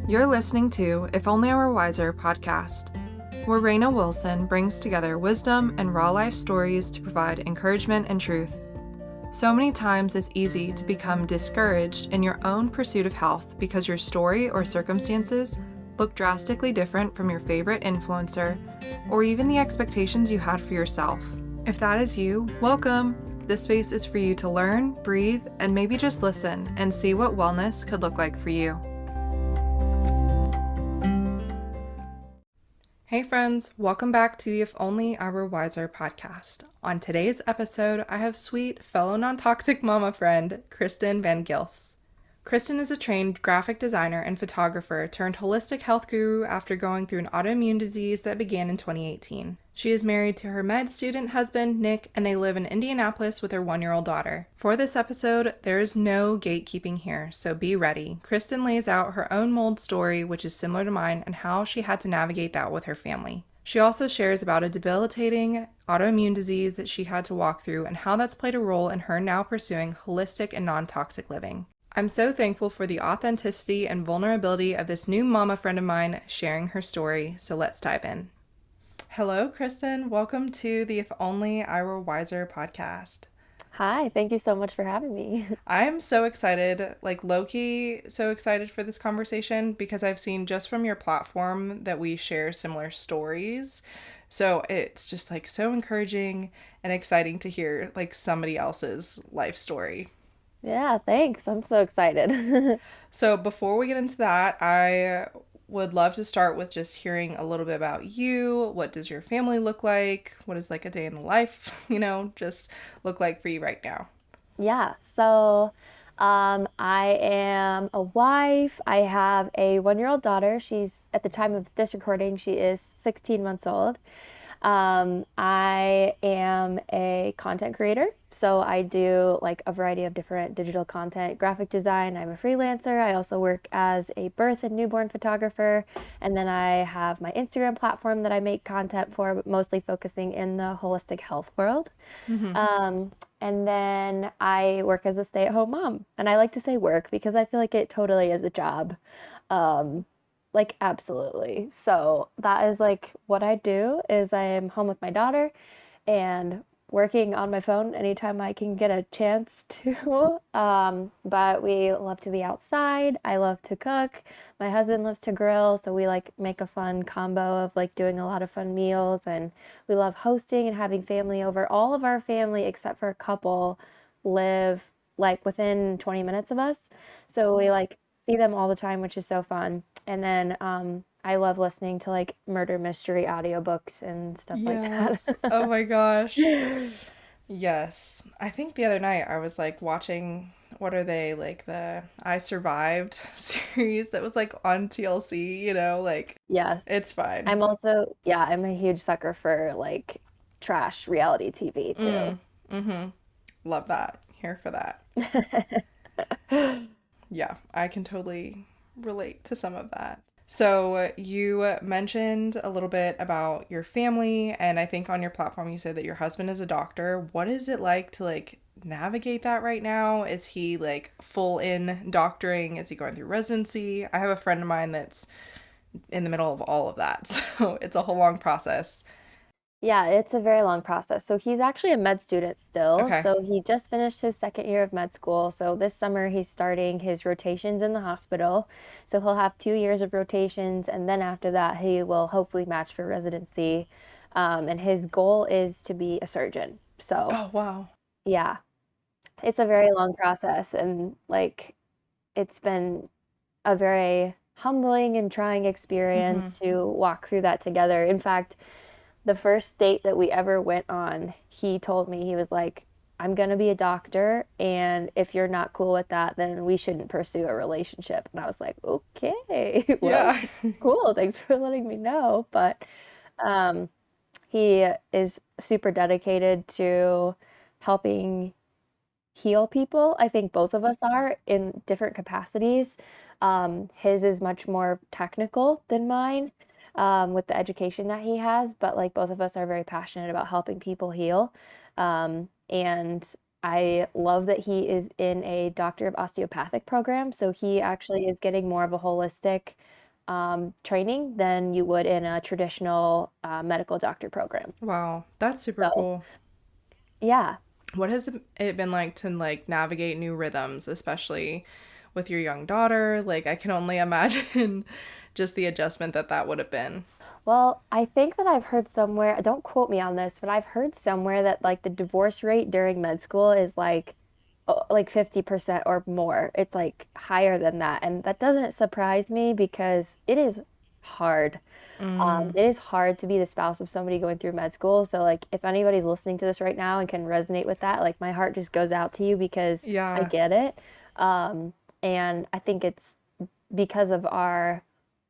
You're listening to If Only I Were Wiser podcast, where Raina Wilson brings together wisdom and raw life stories to provide encouragement and truth. So many times it's easy to become discouraged in your own pursuit of health because your story or circumstances look drastically different from your favorite influencer or even the expectations you had for yourself. If that is you, welcome! This space is for you to learn, breathe, and maybe just listen and see what wellness could look like for you. Hey friends, welcome back to the If Only I Were Wiser podcast. On today's episode, I have sweet fellow non-toxic mama friend, Kristen Van Gilse. Kristen is a trained graphic designer and photographer turned holistic health guru after going through an autoimmune disease that began in 2018. She is married to her med student husband, Nick, and they live in Indianapolis with their 1-year-old daughter. For this episode, there is no gatekeeping here, so be ready. Kristen lays out her own mold story, which is similar to mine, and how she had to navigate that with her family. She also shares about a debilitating autoimmune disease that she had to walk through and how that's played a role in her now pursuing holistic and non-toxic living. I'm so thankful for the authenticity and vulnerability of this new mama friend of mine sharing her story, so let's dive in. Hello, Kristen. Welcome to the If Only I Were Wiser podcast. Hi, thank you so much for having me. I'm so excited, like low-key so excited for this conversation because I've seen just from your platform that we share similar stories. So it's just like so encouraging and exciting to hear like somebody else's life story. Yeah, thanks. I'm so excited. So before we get into that, I would love to start with just hearing a little bit about you. What does your family look like? What is like a day in the life, just look like for you right now? Yeah, so I am a wife. I have a 1-year-old daughter. She's, at the time of this recording, she is 16 months old. I am a content creator, so I do like a variety of different digital content, graphic design. I'm a freelancer. I also work as a birth and newborn photographer, and then I have my Instagram platform that I make content for, but mostly focusing in the holistic health world. Mm-hmm. And then I work as a stay-at-home mom, and I like to say work because I feel like it totally is a job. Um, like absolutely. So that is like what I do is I am home with my daughter and working on my phone anytime I can get a chance to. But we love to be outside. I love to cook. My husband loves to grill, so we like make a fun combo of like doing a lot of fun meals, and we love hosting and having family over. All of our family except for a couple live like within 20 minutes of us. So we like see them all the time, which is so fun. And then I love listening to like murder mystery audiobooks and stuff like Yes. Oh that. my gosh. Yes. I think the other night I was like watching, what are they, like the I Survived series that was like on TLC, like Yes. it's fine. I'm also, yeah, I'm a huge sucker for like trash reality TV too. Mm. Mm-hmm. Love that. Here for that. Yeah, I can totally relate to some of that. So you mentioned a little bit about your family, and I think on your platform you said that your husband is a doctor. What is it like to like navigate that right now? Is he like full in doctoring? Is he going through residency? I have a friend of mine that's in the middle of all of that, so it's a whole long process. Yeah, it's a very long process. So he's actually a med student still. Okay. So he just finished his second year of med school. So this summer he's starting his rotations in the hospital. So he'll have 2 years of rotations, and then after that he will hopefully match for residency. And his goal is to be a surgeon. So Oh, wow. yeah, it's a very long process, and like it's been a very humbling and trying Mm-hmm. experience to walk through that together. In fact, the first date that we ever went on, he told me, he was like, I'm going to be a doctor, and if you're not cool with that, then we shouldn't pursue a relationship. And I was like, okay, well, Yeah. cool. Thanks for letting me know. But um, he is super dedicated to helping heal people. I think both of us are in different capacities. His is much more technical than mine, with the education that he has, but like both of us are very passionate about helping people heal. And I love that he is in a doctor of osteopathic program. So he actually is getting more of a holistic training than you would in a traditional medical doctor program. Wow, that's super So, cool. yeah. What has it been like to like navigate new rhythms, especially with your young daughter? Like I can only imagine just the adjustment that that would have been. Well, I think that I've heard somewhere, don't quote me on this, but I've heard somewhere that like the divorce rate during med school is like 50% or more. It's like higher than that. And that doesn't surprise me because it is hard. Mm, It is hard to be the spouse of somebody going through med school. So like if anybody's listening to this right now and can resonate with that, like my heart just goes out to you because I yeah. get it. Um, and I think it's because of our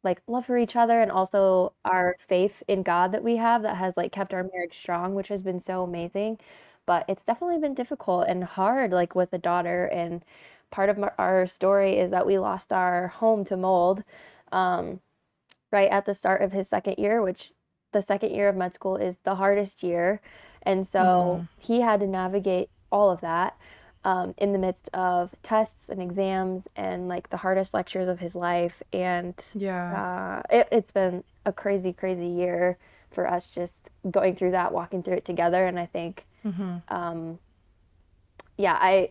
like love for each other and also our faith in God that we have that has like kept our marriage strong, which has been so amazing. But it's definitely been difficult and hard, like with a daughter. And part of our story is that we lost our home to mold. Um, right at the start of his second year, which the second year of med school is the hardest year. And so Mm, he had to navigate all of that in the midst of tests and exams and like the hardest lectures of his life. And yeah. it's been a crazy, crazy year for us just going through that, walking through it together. And I think, Mm-hmm. um, yeah, I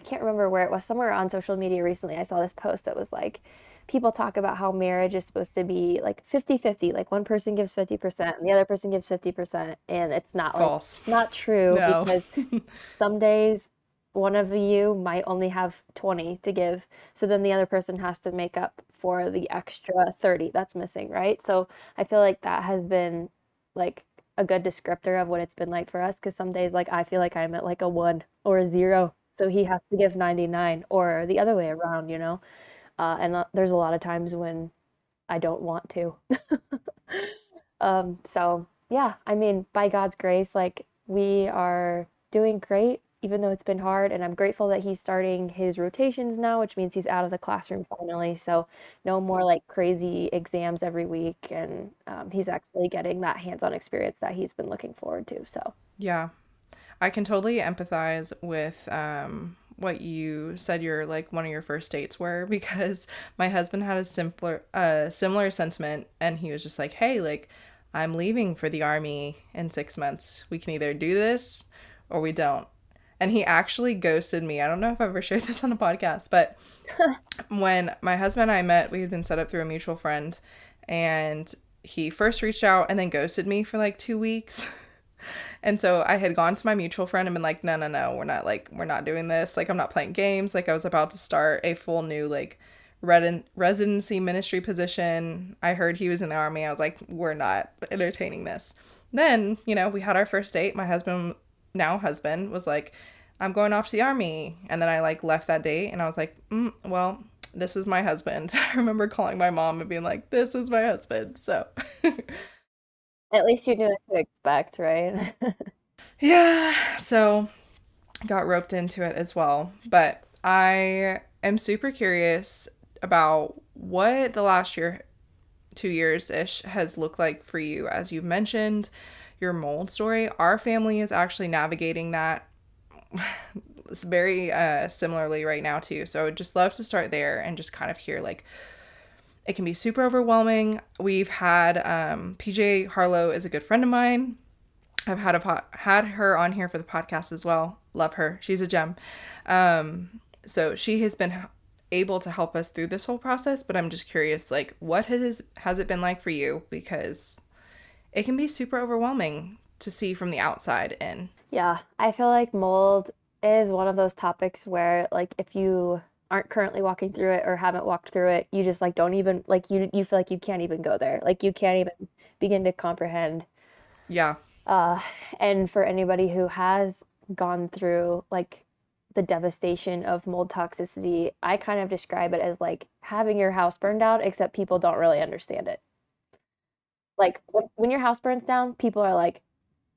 can't remember where it was, somewhere on social media recently. I saw this post that was like, people talk about how marriage is supposed to be like 50-50, like one person gives 50% and the other person gives 50%. And it's not like, False. not true No. because some days one of you might only have 20 to give. So then the other person has to make up for the extra 30 that's missing, right? So I feel like that has been like a good descriptor of what it's been like for us because some days like I feel like I'm at like a 1 or a 0. So he has to give 99 or the other way around, you know? And there's a lot of times when I don't want to. So yeah, I mean, by God's grace, like we are doing great, even though it's been hard. And I'm grateful that he's starting his rotations now, which means he's out of the classroom finally. So no more like crazy exams every week. And he's actually getting that hands-on experience that he's been looking forward to. So Yeah. I can totally empathize with what you said your like one of your first dates were because my husband had a similar sentiment and he was just like, "Hey, like I'm leaving for the army in 6 months. We can either do this or we don't." And he actually ghosted me. I don't know if I've ever shared this on a podcast, but when my husband and I met, we had been set up through a mutual friend and he first reached out and then ghosted me for like 2 weeks. And so I had gone to my mutual friend and been like, no, no, no, we're not doing this. Like, I'm not playing games. Like, I was about to start a full new, like, residency ministry position. I heard he was in the army. I was like, we're not entertaining this. Then, we had our first date. My husband, now husband, was like, I'm going off to the army. And then I, like, left that date and I was like, well, this is my husband. I remember calling my mom and being like, this is my husband. So, at least you knew what to expect, right? yeah. So got roped into it as well. But I am super curious about what the last year, 2 years ish, has looked like for you. As you've mentioned, your mold story, our family is actually navigating that very similarly right now, too. So I would just love to start there and just kind of hear like, it can be super overwhelming. We've had PJ Harlow is a good friend of mine. I've had her on here for the podcast as well. Love her. She's a gem. So she has been able to help us through this whole process, but I'm just curious, like, what has it been like for you? Because it can be super overwhelming to see from the outside in. Yeah, I feel like mold is one of those topics where like if you aren't currently walking through it or haven't walked through it, you just like don't even like you feel like you can't even go there. Like you can't even begin to comprehend. Yeah. Uh, and for anybody who has gone through like the devastation of mold toxicity, I kind of describe it as like having your house burned out, except people don't really understand it. Like when your house burns down, people are like,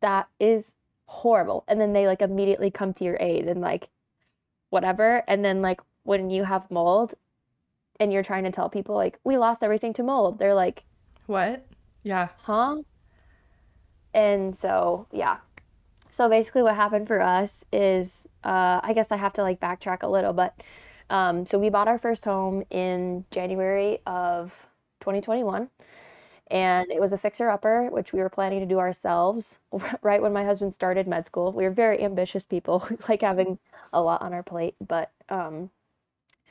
that is horrible. And then they like immediately come to your aid and like whatever. And then like when you have mold and you're trying to tell people like we lost everything to mold, they're like, What? Yeah. huh? And so yeah. So basically what happened for us is I guess I have to like backtrack a little, but so we bought our first home in January of 2021. And it was a fixer-upper, which we were planning to do ourselves right when my husband started med school. We were very ambitious people, like having a lot on our plate. But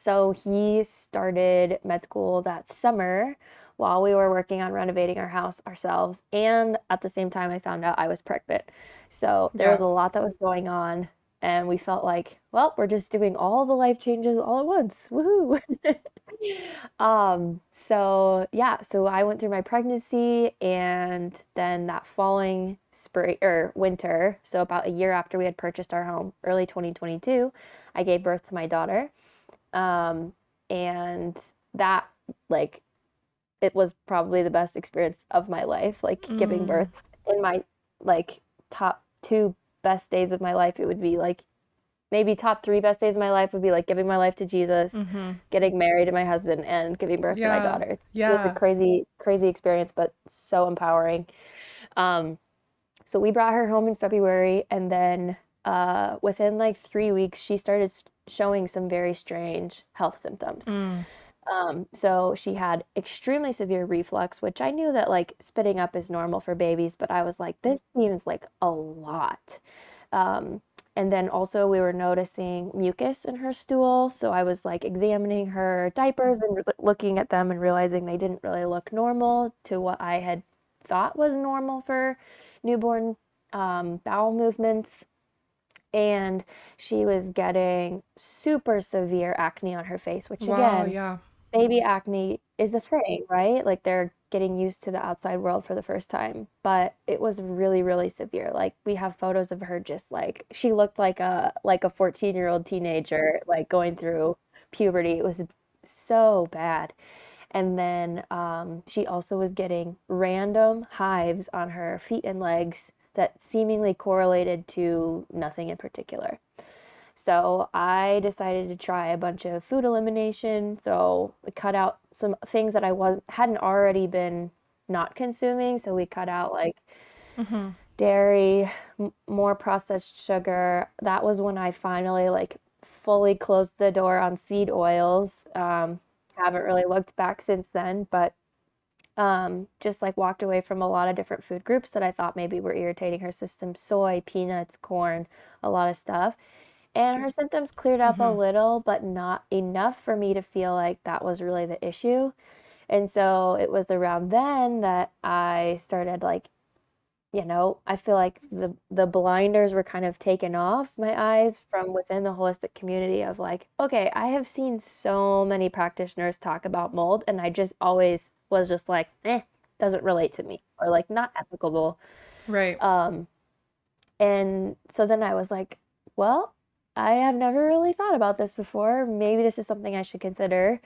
so he started med school that summer while we were working on renovating our house ourselves. And at the same time, I found out I was pregnant. So there was Yeah. a lot that was going on. And we felt like, well, we're just doing all the life changes all at once. Woohoo! So yeah, so I went through my pregnancy and then that following spring or winter, so about a year after we had purchased our home, early 2022, I gave birth to my daughter. Um, and that like it was probably the best experience of my life, like giving birth Mm. in my like top two best days of my life. It would be like maybe top three best days of my life would be like giving my life to Jesus, Mm-hmm. getting married to my husband, and giving birth to my Yeah. daughter. It was a Yeah. crazy, crazy experience, but so empowering. Um, so we brought her home in February, and then within like 3 weeks, she started showing some very strange health symptoms. Mm. So she had extremely severe reflux, which I knew that like spitting up is normal for babies, but I was like, this seems like a lot. Um, and then also we were noticing mucus in her stool. So I was like examining her diapers and looking at them and realizing they didn't really look normal to what I had thought was normal for newborn bowel movements. And she was getting super severe acne on her face, which Wow. again, Yeah. baby acne is the thing, right? Like they're getting used to the outside world for the first time. But it was really, really severe. Like we have photos of her just like she looked like a 14-year-old teenager, like going through puberty. It was so bad. And then she also was getting random hives on her feet and legs that seemingly correlated to nothing in particular. So I decided to try a bunch of food elimination. So we cut out some things that I was hadn't already been not consuming. So we cut out like Mm-hmm. dairy, more processed sugar. That was when I finally like fully closed the door on seed oils. Haven't really looked back since then, but just like walked away from a lot of different food groups that I thought maybe were irritating her system: soy, peanuts, corn, a lot of stuff. And her symptoms cleared up a Mm-hmm. little, but not enough for me to feel like that was really the issue. And so it was around then that I started like, I feel like the blinders were kind of taken off my eyes from within the holistic community of like, okay, I have seen so many practitioners talk about mold, and I just always was just like, doesn't relate to me or like not applicable. Right. Um, and so then I was like, well, I have never really thought about this before. Maybe this is something I should consider.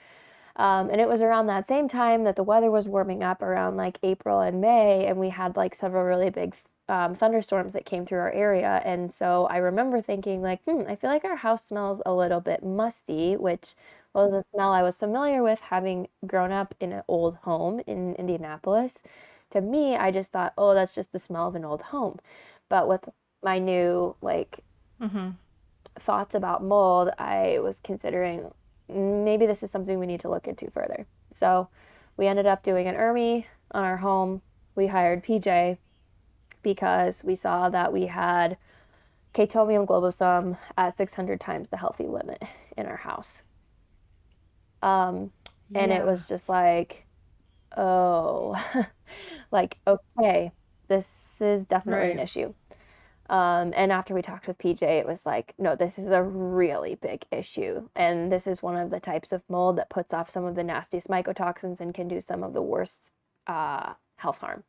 And it was around that same time that the weather was warming up around like April and May, and we had like several really big thunderstorms that came through our area. And so I remember thinking, like, I feel like our house smells a little bit musty, which was a smell I was familiar with having grown up in an old home in Indianapolis. To me, I just thought, oh, that's just the smell of an old home. But with my new like Mm-hmm. thoughts about mold, I was considering maybe this is something we need to look into further. So we ended up doing an ERMI on our home. We hired PJ because we saw that we had Chaetomium globosum at 600 times the healthy limit in our house. Um, and it Yeah. was just like, oh, like, okay, this is definitely an Right. issue. And after we talked with PJ, it was like, no, this is a really big issue. And this is one of the types of mold that puts off some of the nastiest mycotoxins and can do some of the worst health harm.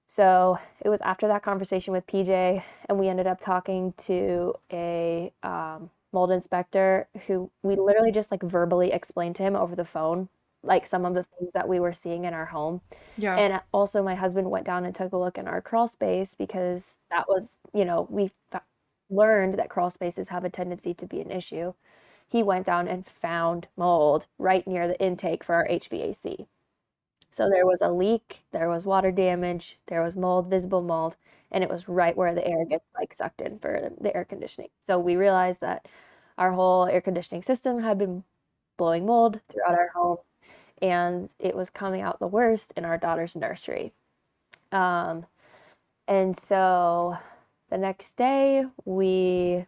So it was after that conversation with PJ, and we ended up talking to a mold inspector who we literally just like verbally explained to him over the phone, like some of the things that we were seeing in our home. Yeah. And also, my husband went down and took a look in our crawl space because that was, we learned that crawl spaces have a tendency to be an issue. He went down and found mold right near the intake for our HVAC. So there was a leak, there was water damage, there was mold, visible mold, and it was right where the air gets like sucked in for the air conditioning. So we realized that our whole air conditioning system had been blowing mold throughout our home, and it was coming out the worst in our daughter's nursery. Um, and so the next day we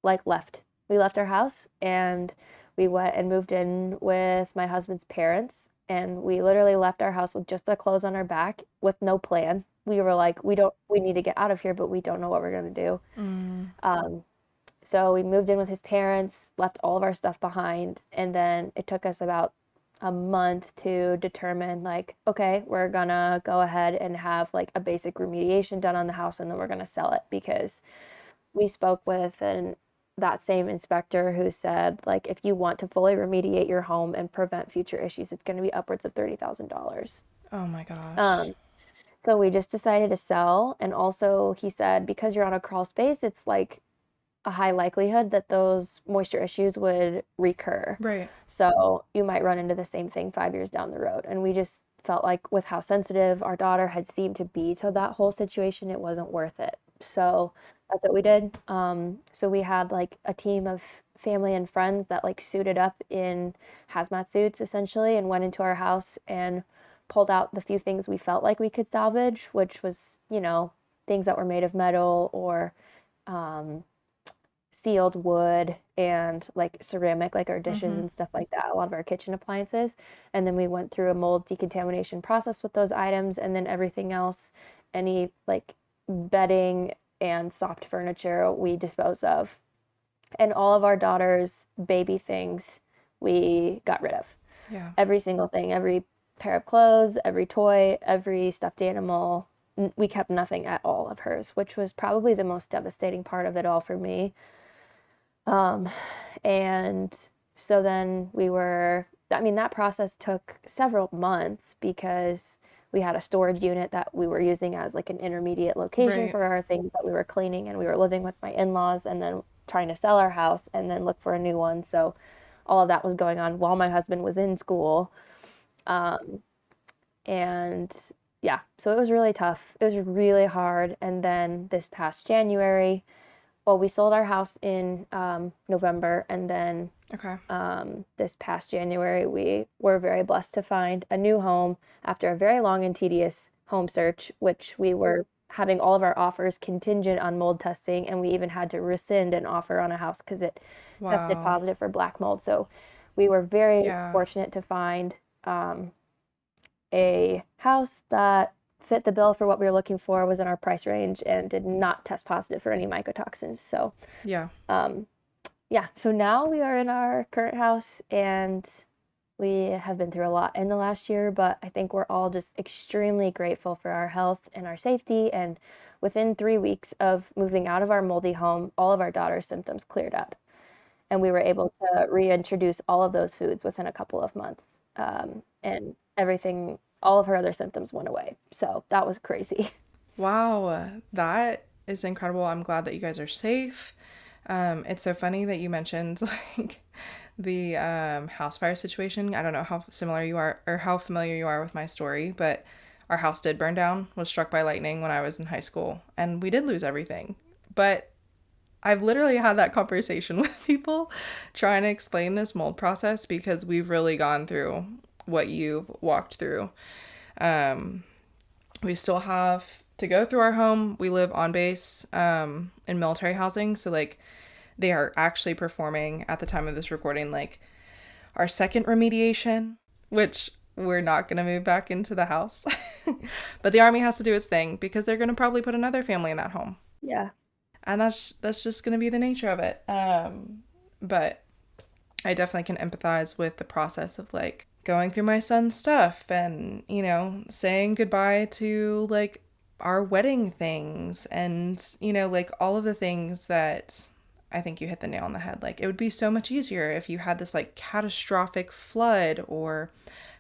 like left. We left our house and we went and moved in with my husband's parents. And we literally left our house with just the clothes on our back with no plan. We were like, we need to get out of here, but we don't know what we're going to do. Mm. Um, so we moved in with his parents, left all of our stuff behind, and then it took us about a month to determine like, okay, we're gonna go ahead and have like a basic remediation done on the house and then we're gonna sell it because we spoke with that same inspector who said like if you want to fully remediate your home and prevent future issues, it's going to be upwards of $30,000. Oh my gosh. Um, so we just decided to sell, and also he said because you're on a crawl space, it's like a high likelihood that those moisture issues would recur. Right. So you might run into the same thing 5 years down the road. And we just felt like with how sensitive our daughter had seemed to be to that whole situation, it wasn't worth it. So that's what we did. So we had like a team of family and friends that like suited up in hazmat suits essentially and went into our house and pulled out the few things we felt like we could salvage, which was, things that were made of metal or um, sealed wood and like ceramic, like our dishes Mm-hmm. and stuff like that, a lot of our kitchen appliances. And then we went through a mold decontamination process with those items, and then everything else, any like bedding and soft furniture, we dispose of. And all of our daughter's baby things, we got rid of. Yeah. Every single thing, every pair of clothes, every toy, every stuffed animal. We kept nothing at all of hers, which was probably the most devastating part of it all for me. Um, and so then that process took several months because we had a storage unit that we were using as like an intermediate location Right. for our things that we were cleaning, and we were living with my in-laws and then trying to sell our house and then look for a new one. So all of that was going on while my husband was in school. Um, and yeah, so it was really tough. It was really hard. And then this past January, well, we sold our house in November, and then Okay. this past January, we were very blessed to find a new home after a very long and tedious home search, which we were having all of our offers contingent on mold testing, and we even had to rescind an offer on a house because it tested Wow. positive for black mold. So we were very Yeah. fortunate to find um, a house that fit the bill for what we were looking for, was in our price range, and did not test positive for any mycotoxins. So, Yeah. um, yeah, so now we are in our current house and we have been through a lot in the last year, but I think we're all just extremely grateful for our health and our safety. And within 3 weeks of moving out of our moldy home, all of our daughter's symptoms cleared up. And we were able to reintroduce all of those foods within a couple of months. And everything, all of her other symptoms went away. So that was crazy. Wow. That is incredible. I'm glad that you guys are safe. It's so funny that you mentioned like the house fire situation. I don't know how similar you are or how familiar you are with my story, but our house did burn down, was struck by lightning when I was in high school, and we did lose everything. But I've literally had that conversation with people trying to explain this mold process because we've really gone through what you've walked through. Um, we still have to go through our home. We live on base in military housing. So, like, they are actually performing at the time of this recording, like, our second remediation, which we're not going to move back into the house. But the Army has to do its thing because they're going to probably put another family in that home. Yeah. And that's just going to be the nature of it. But I definitely can empathize with the process of like going through my son's stuff and, saying goodbye to like our wedding things and, like all of the things that I think you hit the nail on the head. Like it would be so much easier if you had this like catastrophic flood or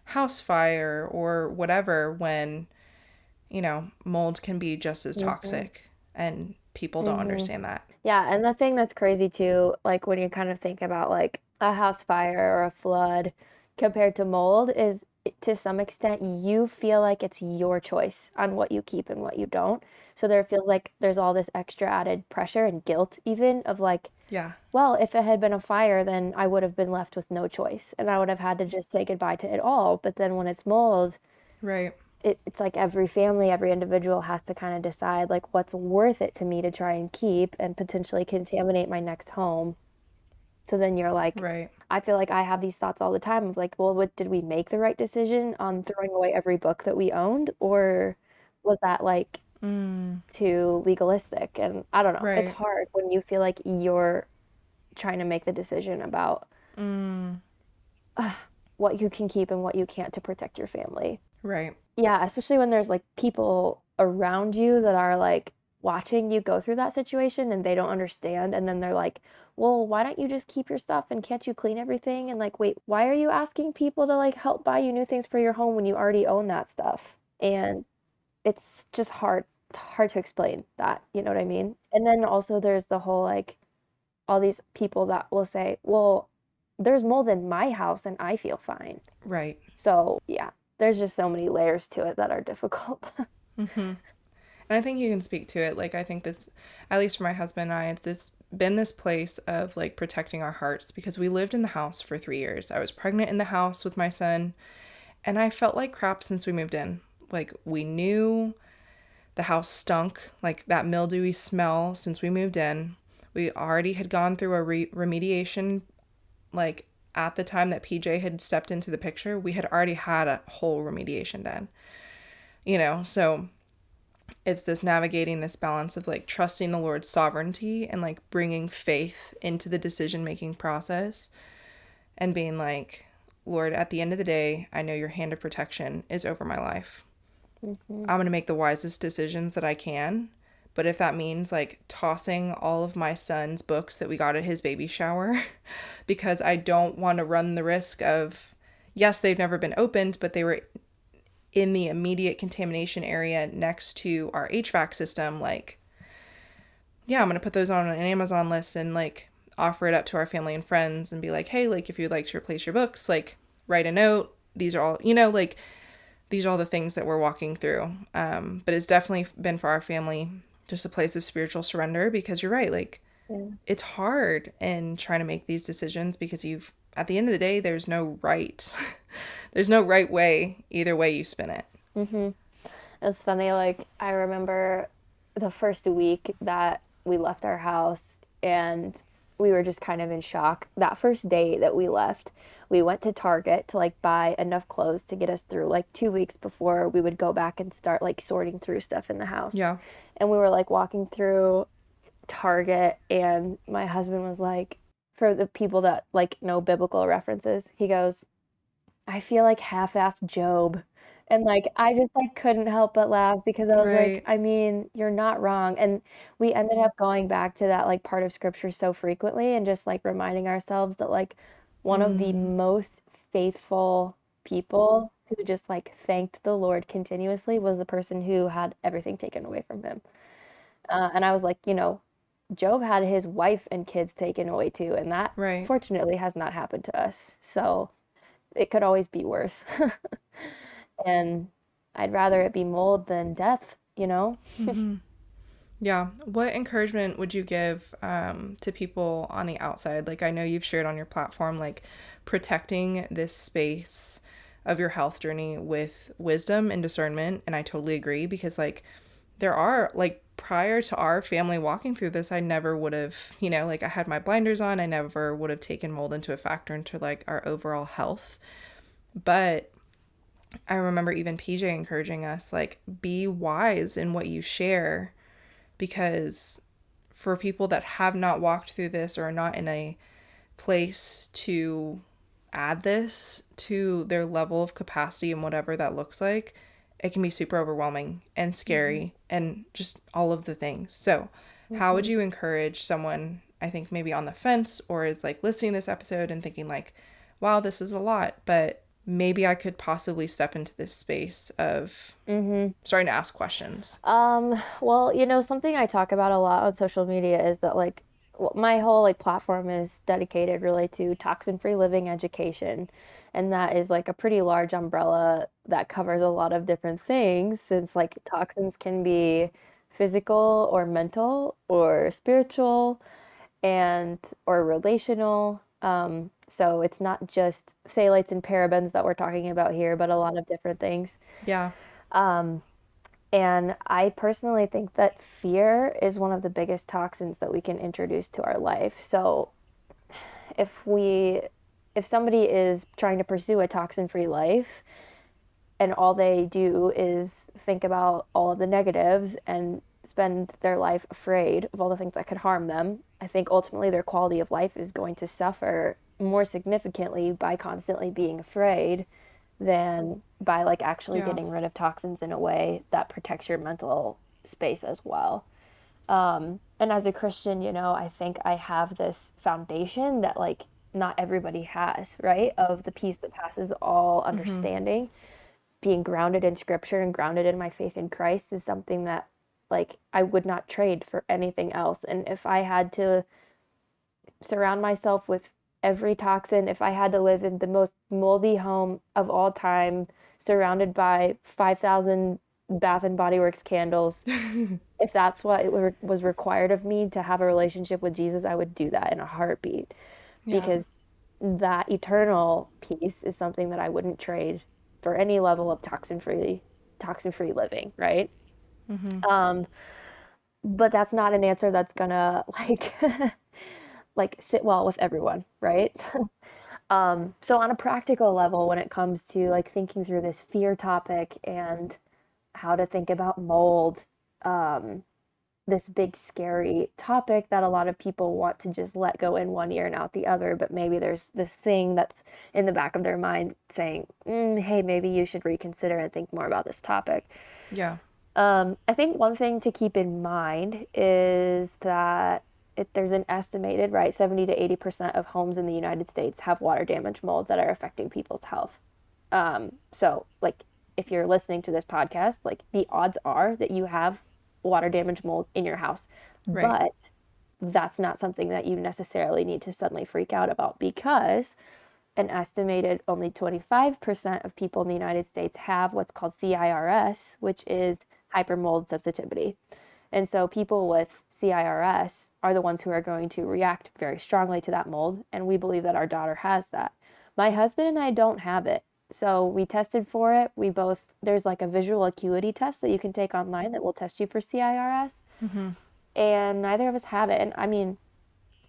house fire or whatever when, mold can be just as Hmm. toxic and people don't Hmm. understand that. Yeah, and the thing that's crazy too, like when you kind of think about like a house fire or a flood compared to mold, is to some extent you feel like it's your choice on what you keep and what you don't. So there feels like there's all this extra added pressure and guilt even of like Yeah. Well, if it had been a fire, then I would have been left with no choice and I would have had to just say goodbye to it all. But then when it's mold, Right. it's like every family, every individual has to kind of decide like what's worth it to me to try and keep and potentially contaminate my next home. So then you're like, Right. I feel like I have these thoughts all the time of like, well, what did we make the right decision on throwing away every book that we owned, or was that like Mm. too legalistic? And I don't know. It's Right. hard when you feel like you're trying to make the decision about Mm. uh, what you can keep and what you can't to protect your family. Right. Yeah, especially when there's like people around you that are like watching you go through that situation and they don't understand. And then they're like, well, why don't you just keep your stuff and can't you clean everything? And like, wait, why are you asking people to like help buy you new things for your home when you already own that stuff? And it's just hard to explain that, you know what I mean? And then also there's the whole like all these people that will say, well, there's mold in my house and I feel fine. Right. So, yeah, there's just so many layers to it that are difficult. Mm-hmm. And I think you can speak to it. Like, I think this, at least for my husband and I, it's been this place of like protecting our hearts because we lived in the house for 3 years. I was pregnant in the house with my son, and I felt like crap since we moved in. Like, we knew the house stunk, like that mildewy smell since we moved in. We already had gone through a remediation, like at the time that PJ had stepped into the picture, we had already had a whole remediation done, so it's this navigating this balance of like trusting the Lord's sovereignty and like bringing faith into the decision making process and being like, Lord, at the end of the day, I know your hand of protection is over my life. Hmm. I'm going to make the wisest decisions that I can. But if that means like tossing all of my son's books that we got at his baby shower, because I don't want to run the risk of, yes, they've never been opened, but they were in the immediate contamination area next to our HVAC system, like, yeah, I'm going to put those on an Amazon list and like offer it up to our family and friends and be like, hey, like if you'd like to replace your books, like write a note. These are all, like these are all the things that we're walking through. But it's definitely been for our family just a place of spiritual surrender because you're right. Like Yeah. it's hard in trying to make these decisions because at the end of the day, there's no right, there's no right way, either way you spin it. Hmm. It's funny, like, I remember the first week that we left our house and we were just kind of in shock. That first day that we left, we went to Target to like buy enough clothes to get us through like 2 weeks before we would go back and start like sorting through stuff in the house. Yeah. And we were like walking through Target, and my husband was like, for the people that like know biblical references, he goes, I feel like half-assed Job. And like I just like couldn't help but laugh because I was like, Right. I mean, you're not wrong. And we ended up going back to that like part of scripture so frequently and just like reminding ourselves that like one of the Mm, most faithful people who just like thanked the Lord continuously was the person who had everything taken away from him. And I was like, Job had his wife and kids taken away too, and that right. fortunately has not happened to us. So it could always be worse. And I'd rather it be mold than death, you know? Mm-hmm. Yeah. What encouragement would you give to people on the outside? Like, I know you've shared on your platform, like protecting this space of your health journey with wisdom and discernment. And I totally agree because, like, there are, like, prior to our family walking through this, I never would have, like, I had my blinders on. I never would have taken mold into a factor into, like, our overall health. But I remember even PJ encouraging us, like, be wise in what you share because for people that have not walked through this or are not in a place to add this to their level of capacity and whatever that looks like, it can be super overwhelming and Hmm. scary and just all of the things. So, how would Hmm. you encourage someone, I think maybe on the fence or is like listening to this episode and thinking like, wow, this is a lot, but maybe I could possibly step into this space of Hmm. starting to ask questions. Well, something I talk about a lot on social media is that like my whole like platform is dedicated really to toxin-free living education. And that is like a pretty large umbrella that covers a lot of different things since like toxins can be physical or mental or spiritual. and or relational. So it's not just phthalates and parabens that we're talking about here, but a lot of different things. Yeah. Um, and I personally think that fear is one of the biggest toxins that we can introduce to our life. So if we if somebody is trying to pursue a toxin-free life and all they do is think about all of the negatives and spend their life afraid of all the things that could harm them, I think ultimately their quality of life is going to suffer more significantly by constantly being afraid than by like actually Yeah. getting rid of toxins in a way that protects your mental space as well. And as a Christian, I think I have this foundation that like not everybody has, right? Of the peace that passes all Mm-hmm. understanding. Being grounded in scripture and grounded in my faith in Christ is something that like I would not trade for anything else. And if I had to surround myself with every toxin, if I had to live in the most moldy home of all time, surrounded by 5,000 Bath and Body Works candles, if that's what was required of me to have a relationship with Jesus, I would do that in a heartbeat Yeah. because that eternal peace is something that I wouldn't trade for any level of toxin free living, right? Mm-hmm. Um, but that's not an answer that's gonna like like sit well with everyone, right? So on a practical level, when it comes to like thinking through this fear topic and how to think about mold, um, this big scary topic that a lot of people want to just let go in one ear and out the other, but maybe there's this thing that's in the back of their mind saying, hey, maybe you should reconsider and think more about this topic. Yeah. I think one thing to keep in mind is that there's an estimated, right, 70 to 80% of homes in the United States have water damage mold that are affecting people's health. So, like, if you're listening to this podcast, like, the odds are that you have water damage mold in your house. Right. But that's not something that you necessarily need to suddenly freak out about because an estimated only 25% of people in the United States have what's called CIRS, which is hypermold sensitivity. And so people with CIRS are the ones who are going to react very strongly to that mold. And we believe that our daughter has that. My husband and I don't have it. So we tested for it. There's like a visual acuity test that you can take online that will test you for CIRS. Mm-hmm. And neither of us have it. And I mean,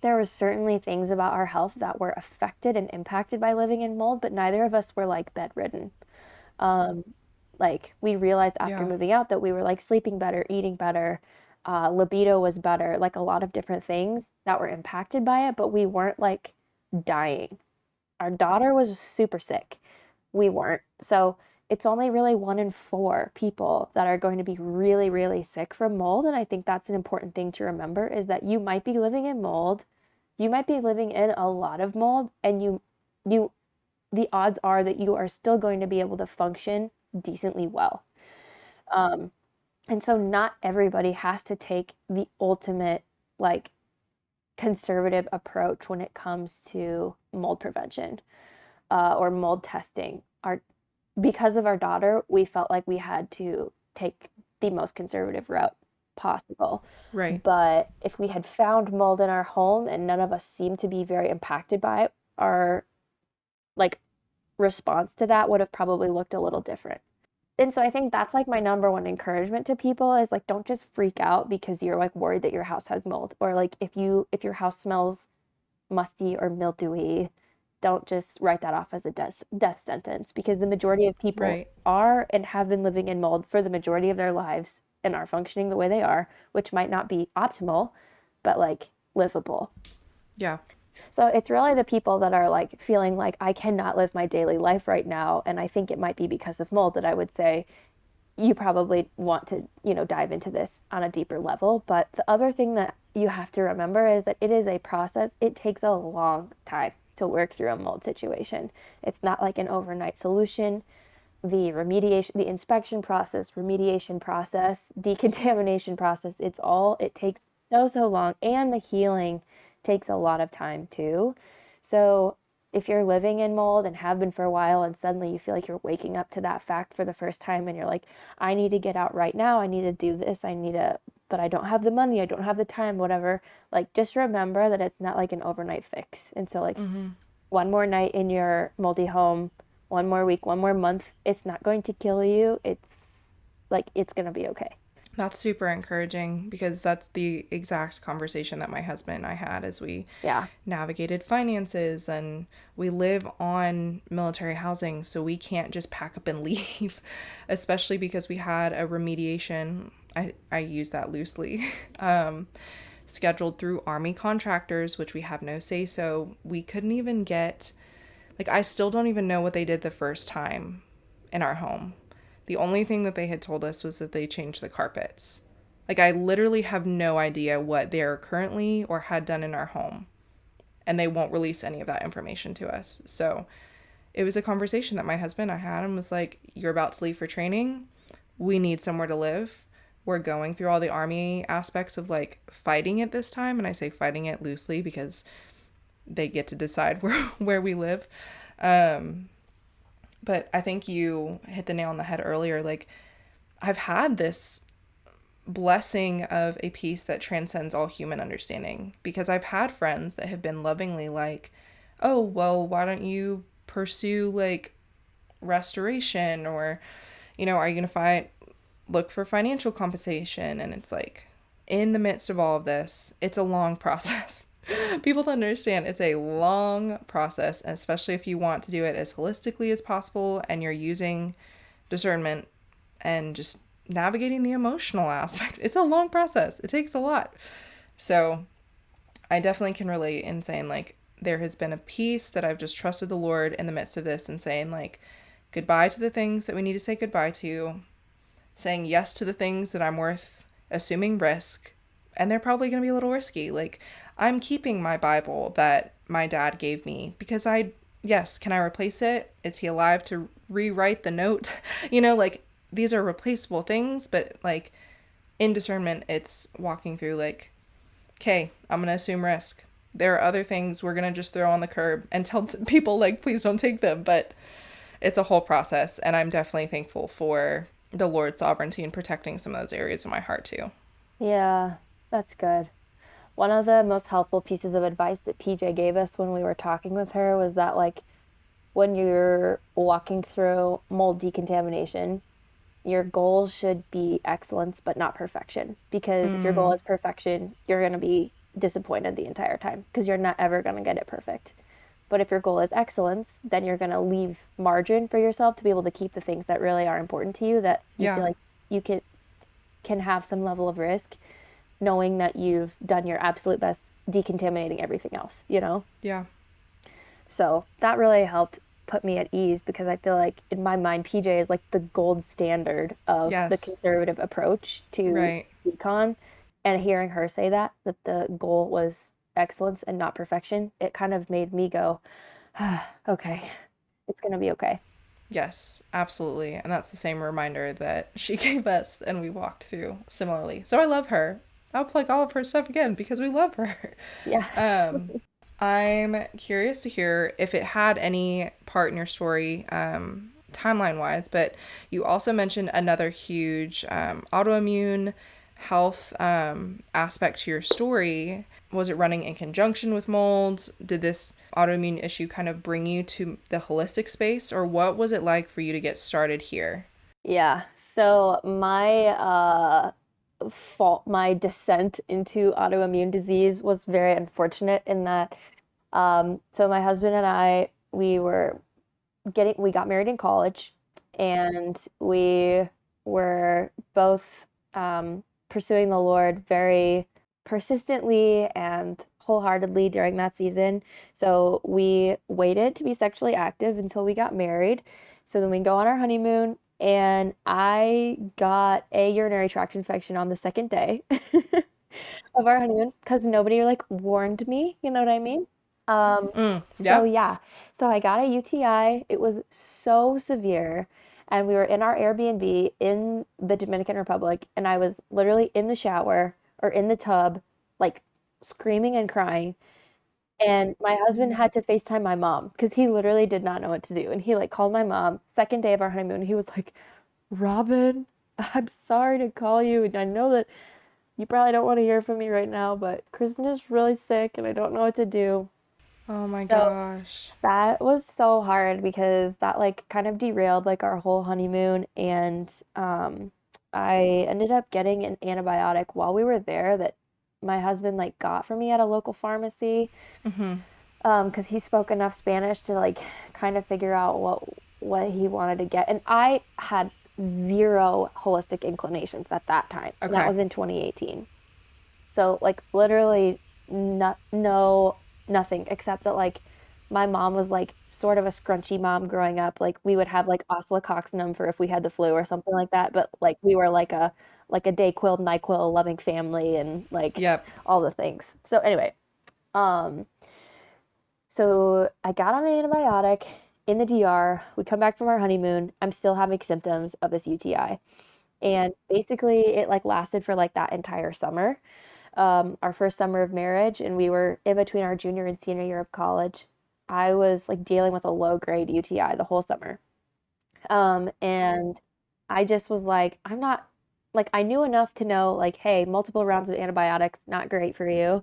there was certainly things about our health that were affected and impacted by living in mold, but neither of us were like bedridden. Um, like we realized after Yeah. moving out that we were like sleeping better, eating better, libido was better, like a lot of different things that were impacted by it, but we weren't like dying. Our daughter was super sick. We weren't. So it's only really 1 in 4 people that are going to be really, really sick from mold. And I think that's an important thing to remember is that you might be living in mold. You might be living in a lot of mold, and you, the odds are that you are still going to be able to function decently well. Um, and so not everybody has to take the ultimate, like, conservative approach when it comes to mold prevention or mold testing. Because of our daughter, we felt like we had to take the most conservative route possible. Right. But if we had found mold in our home and none of us seemed to be very impacted by it, our like response to that would have probably looked a little different. And so I think that's like my number one encouragement to people is like don't just freak out because you're like worried that your house has mold or like if your house smells musty or mildewy, don't just write that off as a death sentence because the majority of people Right. are and have been living in mold for the majority of their lives and are functioning the way they are, which might not be optimal, but like livable. Yeah. So it's really the people that are like feeling like I cannot live my daily life right now, and I think it might be because of mold that I would say you probably want to, dive into this on a deeper level. But the other thing that you have to remember is that it is a process. It takes a long time to work through a mold situation. It's not like an overnight solution. The remediation, the inspection process, remediation process, decontamination process, it takes so, so long. And the healing takes a lot of time too. So if you're living in mold and have been for a while and suddenly you feel like you're waking up to that fact for the first time and you're like, I need to get out right now. I need to do this. I need to but I don't have the money, I don't have the time, whatever. Like, just remember that it's not like an overnight fix. And so, like, Mm-hmm. one more night in your moldy home, one more week, one more month, it's not going to kill you. It's like, it's going to be okay. That's super encouraging because that's the exact conversation that my husband and I had as we Yeah. navigated finances, and we live on military housing, so we can't just pack up and leave, especially because we had a remediation. I use that loosely. Scheduled through Army contractors, which we have no say so. We couldn't even get, like, I still don't even know what they did the first time in our home. The only thing that they had told us was that they changed the carpets. Like, I literally have no idea what they're currently or had done in our home. And they won't release any of that information to us. So it was a conversation that my husband and I had and was like, you're about to leave for training. We need somewhere to live. We're going through all the Army aspects of like fighting it this time. And I say fighting it loosely because they get to decide where we live. But I think you hit the nail on the head earlier. Like, I've had this blessing of a peace that transcends all human understanding because I've had friends that have been lovingly like, oh, well, why don't you pursue like restoration, or, are you going to look for financial compensation? And it's like, in the midst of all of this, it's a long process. People don't understand it's a long process, especially if you want to do it as holistically as possible and you're using discernment and just navigating the emotional aspect. It's a long process. It takes a lot. So I definitely can relate in saying like there has been a peace that I've just trusted the Lord in the midst of this, and saying like goodbye to the things that we need to say goodbye to, saying yes to the things that I'm worth assuming risk, and they're probably going to be a little risky. Like, I'm keeping my Bible that my dad gave me because yes, can I replace it? Is he alive to rewrite the note? Like, these are replaceable things, but like in discernment, it's walking through like, okay, I'm going to assume risk. There are other things we're going to just throw on the curb and tell people like, please don't take them. But it's a whole process. And I'm definitely thankful for the Lord's sovereignty in protecting some of those areas of my heart too. Yeah, that's good. One of the most helpful pieces of advice that PJ gave us when we were talking with her was that, like, when you're walking through mold decontamination, your goal should be excellence, but not perfection. Because if your goal is perfection, you're going to be disappointed the entire time because you're not ever going to get it perfect. But if your goal is excellence, then you're going to leave margin for yourself to be able to keep the things that really are important to you, that you feel Yeah. like you can have some level of risk, knowing that you've done your absolute best decontaminating everything else. Yeah. So that really helped put me at ease because I feel like in my mind, PJ is like the gold standard of the Yes. conservative approach to Right. decon. And hearing her say that the goal was excellence and not perfection, it kind of made me go, ah, okay, it's going to be okay. Yes, absolutely. And that's the same reminder that she gave us and we walked through similarly. So I love her. I'll plug all of her stuff again because we love her. Yes. Um, I'm curious to hear if it had any part in your story, timeline wise, but you also mentioned another huge autoimmune health aspect to your story. Was it running in conjunction with mold? Did this autoimmune issue kind of bring you to the holistic space, or what was it like for you to get started here? Yeah. So my descent into autoimmune disease was very unfortunate in that so my husband and I, we got married in college, and we were both pursuing the Lord very persistently and wholeheartedly during that season. So we waited to be sexually active until we got married. So then we go on our honeymoon, and I got a urinary tract infection on the second day of our honeymoon because nobody like warned me, you know what I mean? Um, so Yeah. yeah, so I got a UTI. It was so severe, and we were in our Airbnb in the Dominican Republic, and I was literally in the shower or in the tub, like screaming and crying. And my husband had to FaceTime my mom because he literally did not know what to do. And he like called my mom, second day of our honeymoon. He was like, Robin, I'm sorry to call you. And I know that you probably don't want to hear from me right now, but Kristen is really sick and I don't know what to do. Oh my So gosh. that was so hard because that like kind of derailed like our whole honeymoon and I ended up getting an antibiotic while we were there that my husband like got for me at a local pharmacy Mm-hmm. because he spoke enough Spanish to like kind of figure out what he wanted to get. And I had zero holistic inclinations at that time. And that Okay. was in 2018. So like literally no nothing except that like my mom was like sort of a scrunchy mom growing up. Like we would have like oscillococcinum for if we had the flu or something like that, but like we were like a Dayquil, NyQuil loving family and like Yep. all the things. So anyway, um so I got on an antibiotic in the DR. We come back from our honeymoon. I'm still having symptoms of this UTI. And basically it like lasted for like that entire summer, our first summer of marriage, and we were in between our junior and senior year of college. I was like dealing with a low grade UTI the whole summer. And I just was like, I'm not like I knew enough to know like, hey, multiple rounds of antibiotics, not great for you.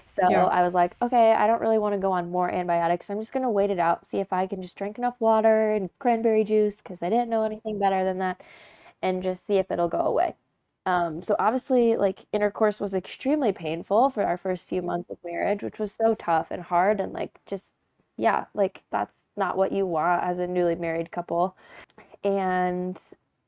So Yeah. I was like, okay, I don't really want to go on more antibiotics. So I'm just going to wait it out, see if I can just drink enough water and cranberry juice because I didn't know anything better than that, and just see if it'll go away. So obviously, like intercourse was extremely painful for our first few months of marriage, which was so tough and hard and like just, yeah, like that's not what you want as a newly married couple. And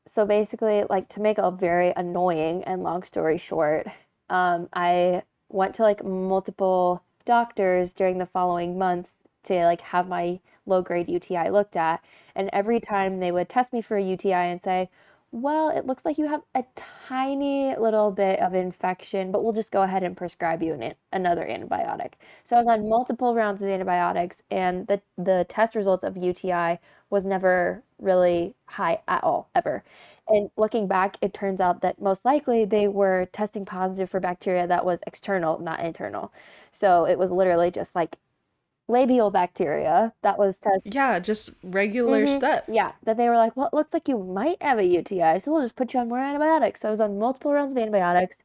so basically, like to make a very annoying and long story short, I went to like multiple doctors during the following months to like have my low grade UTI looked at. And every time they would test me for a UTI and say, well, it looks like you have a tiny little bit of infection, but we'll just go ahead and prescribe you another antibiotic. So I was on multiple rounds of antibiotics, and the test results of UTI was never really high at all, ever. And looking back, it turns out that most likely they were testing positive for bacteria that was external, not internal. So it was literally just like labial bacteria that was tested. Yeah, just regular stuff. Yeah, that they were like, well, it looks like you might have a UTI, so we'll just put you on more antibiotics. So I was on multiple rounds of antibiotics,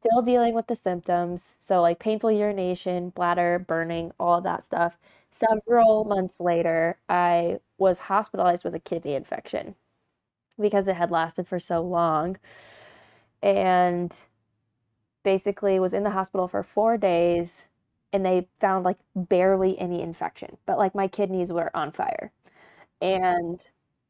still dealing with the symptoms. So, like painful urination, bladder, burning, all of that stuff. Several months later, I was hospitalized with a kidney infection because it had lasted for so long. And basically was in the hospital for 4 days and they found like barely any infection, but like my kidneys were on fire. And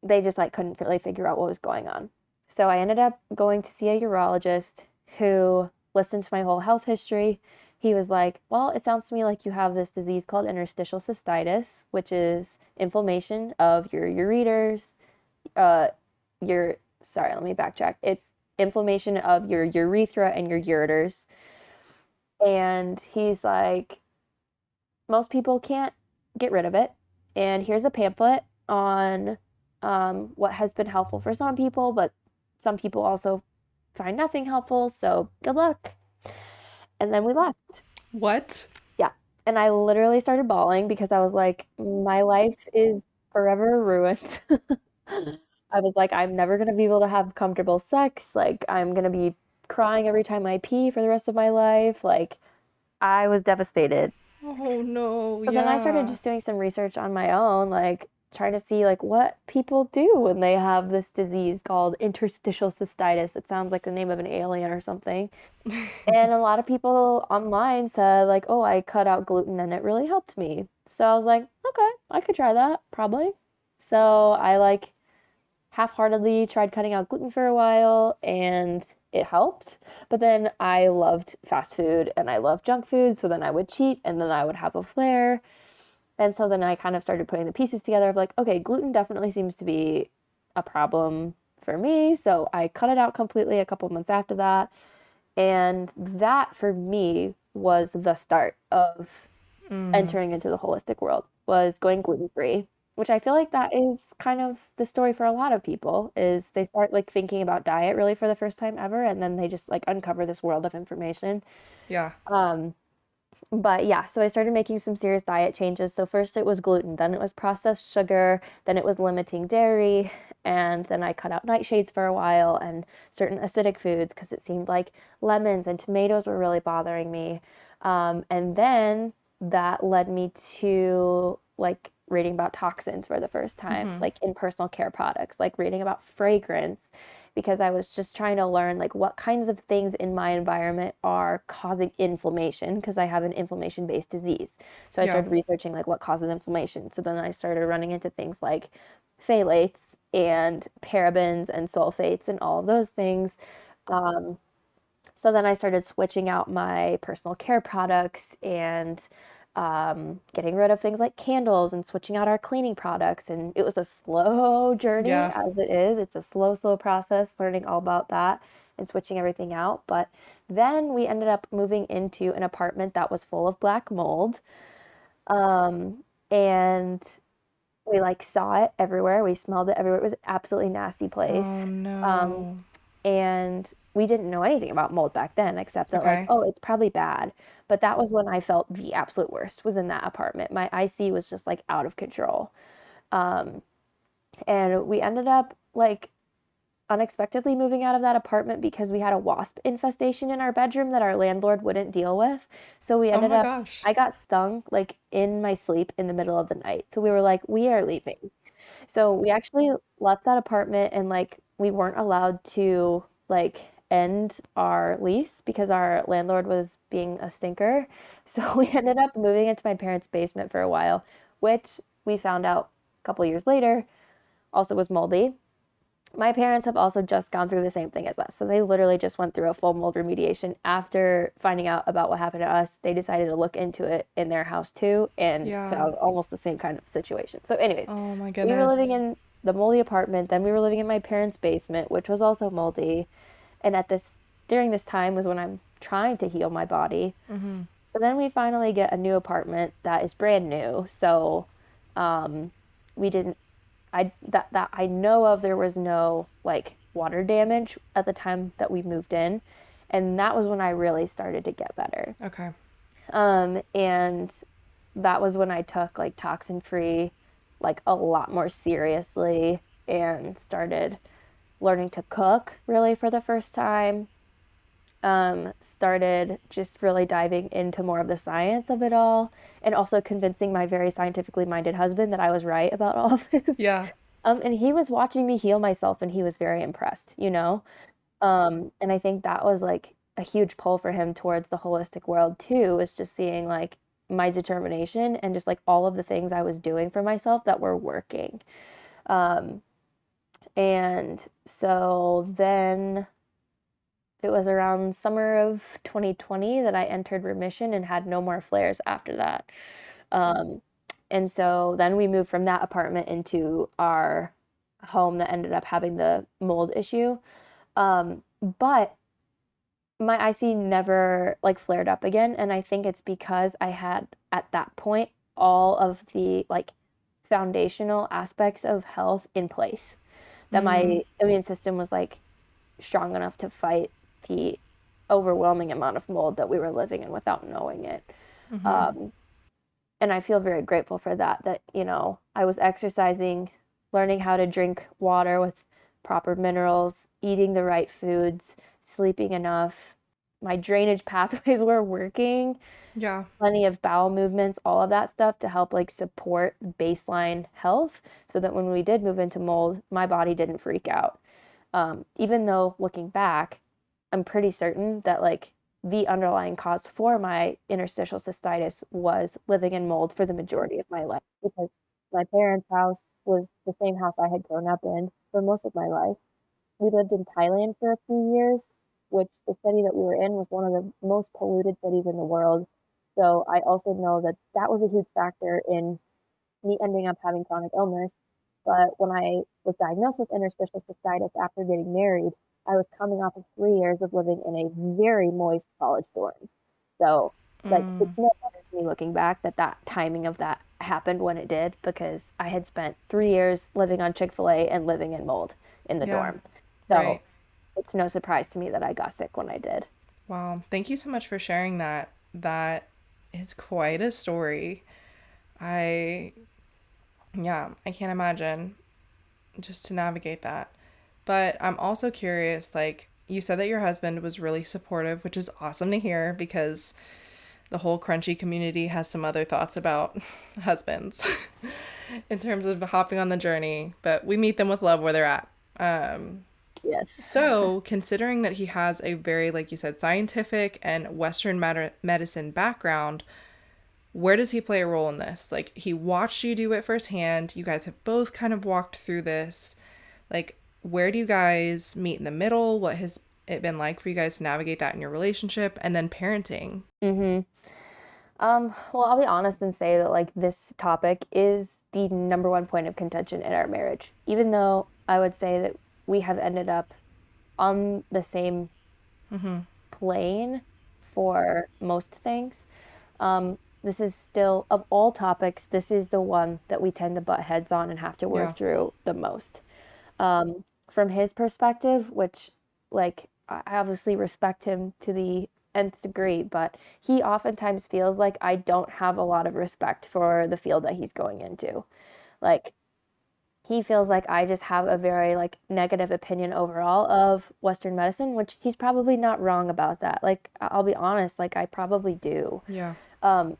they just like couldn't really figure out what was going on. So I ended up going to see a urologist who listened to my whole health history. He was like, "Well, it sounds to me like you have this disease called interstitial cystitis, which is inflammation of your ureters, uh your sorry, let me backtrack. It's inflammation of your urethra and your ureters." And he's like, most people can't get rid of it. And here's a pamphlet on what has been helpful for some people, but some people also find nothing helpful. So good luck. And then we left. What? Yeah. And I literally started bawling because I was like, my life is forever ruined. I was like, I'm never going to be able to have comfortable sex. Like, I'm going to be crying every time I pee for the rest of my life. Like, I was devastated. Oh no, So then I started yeah. just doing some research on my own, like trying to see like what people do when they have this disease called interstitial cystitis. It sounds like the name of an alien or something. And a lot of people online said like, "Oh, I cut out gluten and it really helped me." So I was like, "Okay, I could try that, probably." So I like half-heartedly tried cutting out gluten for a while and it helped. But then I loved fast food and I loved junk food, so then I would cheat and then I would have a flare. And so then I kind of started putting the pieces together of like, okay, gluten definitely seems to be a problem for me. So I cut it out completely a couple months after that. And that for me was the start of Mm, entering into the holistic world, was going gluten free, which I feel like that is kind of the story for a lot of people is they start like thinking about diet really for the first time ever and then they just like uncover this world of information. yeah. Um, but yeah, so I started making some serious diet changes. So first it was gluten, then it was processed sugar, then it was limiting dairy. And then I cut out nightshades for a while and certain acidic foods because it seemed like lemons and tomatoes were really bothering me. And then that led me to like reading about toxins for the first time, Mm-hmm. like in personal care products, like reading about fragrance because I was just trying to learn like what kinds of things in my environment are causing inflammation because I have an inflammation-based disease. So I Yeah. started researching like what causes inflammation. So then I started running into things like phthalates and parabens and sulfates and all of those things. Um, so then I started switching out my personal care products and getting rid of things like candles and switching out our cleaning products. And it was a slow journey, Yeah. as it is. It's a slow, slow process learning all about that and switching everything out. But then we ended up moving into an apartment that was full of black mold. And we like saw it everywhere. We smelled it everywhere. It was an absolutely nasty place. Oh Um, no. and we didn't know anything about mold back then, except that like, Okay. oh, it's probably bad. But that was when I felt the absolute worst, was in that apartment. My IC was just like out of control. Um, and we ended up like unexpectedly moving out of that apartment because we had a wasp infestation in our bedroom that our landlord wouldn't deal with. So we Oh ended my up, gosh. I got stung like in my sleep in the middle of the night. So we were like, we are leaving. So we actually left that apartment and like we weren't allowed to like end our lease because our landlord was being a stinker. So we ended up moving into my parents' basement for a while, which we found out a couple years later also was moldy. My parents have also just gone through the same thing as us. So they literally just went through a full mold remediation after finding out about what happened to us. They decided to look into it in their house too and Yeah. found almost the same kind of situation. So, anyways, Oh my we were living goodness. in the moldy apartment. Then we were living in my parents' basement, which was also moldy. And during this time was when I'm trying to heal my body. Mm-hmm. So then we finally get a new apartment that is brand new. So, um, we didn't that I know of, there was no like water damage at the time that we moved in, and that was when I really started to get better. Okay. And that was when I took like toxin free like a lot more seriously and started learning to cook really for the first time. Started just really diving into more of the science of it all and also convincing my very scientifically minded husband that I was right about all of this. Yeah. And he was watching me heal myself and he was very impressed, you know? And I think that was like a huge pull for him towards the holistic world too, was just seeing like my determination and just like all of the things I was doing for myself that were working. Um, and so then it was around summer of 2020 that I entered remission and had no more flares after that. Um, and so then we moved from that apartment into our home that ended up having the mold issue. But my IC never like flared up again, and I think it's because I had at that point all of the like foundational aspects of health in place. That Mm. my immune system was like strong enough to fight the overwhelming amount of mold that we were living in without knowing it. Mm-hmm. Um, and I feel very grateful for that, that, you know, I was exercising, learning how to drink water with proper minerals, eating the right foods, sleeping enough. My drainage pathways were working, Yeah. plenty of bowel movements, all of that stuff to help like support baseline health so that when we did move into mold, my body didn't freak out. Even though looking back, I'm pretty certain that like the underlying cause for my interstitial cystitis was living in mold for the majority of my life because my parents' house was the same house I had grown up in for most of my life. We lived in Thailand for a few years, which the city that we were in was one of the most polluted cities in the world. So I also know that that was a huge factor in me ending up having chronic illness. But when I was diagnosed with interstitial cystitis after getting married, I was coming off of 3 years of living in a very moist college dorm. So, like, it's Mm. no wonder to me looking back that that timing of that happened when it did because I had spent 3 years living on Chick-fil-A and living in mold in the Yeah. dorm. So Right. it's no surprise to me that I got sick when I did. Wow. Thank you so much for sharing that. That is quite a story. I, yeah, I can't imagine just to navigate that. But I'm also curious, like, you said that your husband was really supportive, which is awesome to hear because the whole crunchy community has some other thoughts about husbands in terms of hopping on the journey, but we meet them with love where they're at. Um, Yes. so, considering that he has a very, like you said, scientific and Western medicine background, where does he play a role in this? Like, he watched you do it firsthand. You guys have both kind of walked through this. Like, where do you guys meet in the middle? What has it been like for you guys to navigate that in your relationship and then parenting? Mm-hmm. Well, I'll be honest and say that like this topic is the number one point of contention in our marriage. Even though I would say that we have ended up on the same Mm-hmm. plane for most things. This is still, of all topics, this is the one that we tend to butt heads on and have to Yeah. work through the most. From his perspective, which, like, I obviously respect him to the nth degree, but he oftentimes feels like I don't have a lot of respect for the field that he's going into. Like, he feels like I just have a very like negative opinion overall of Western medicine, which he's probably not wrong about that. Like I'll be honest, like I probably do. Yeah.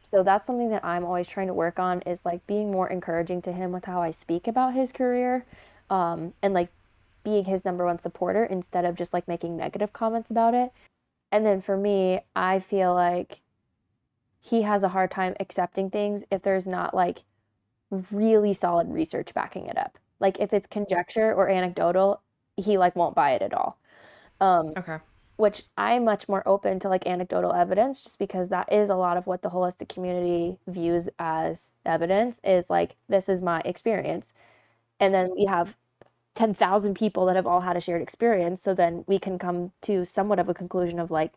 So that's something that I'm always trying to work on is like being more encouraging to him with how I speak about his career, and like being his number one supporter instead of just like making negative comments about it. And then for me, I feel like he has a hard time accepting things if there's not like really solid research backing it up. Like if it's conjecture or anecdotal, he like won't buy it at all. Um, Okay. which I'm much more open to like anecdotal evidence just because that is a lot of what the holistic community views as evidence is like this is my experience. And then we have 10,000 people that have all had a shared experience, so then we can come to somewhat of a conclusion of like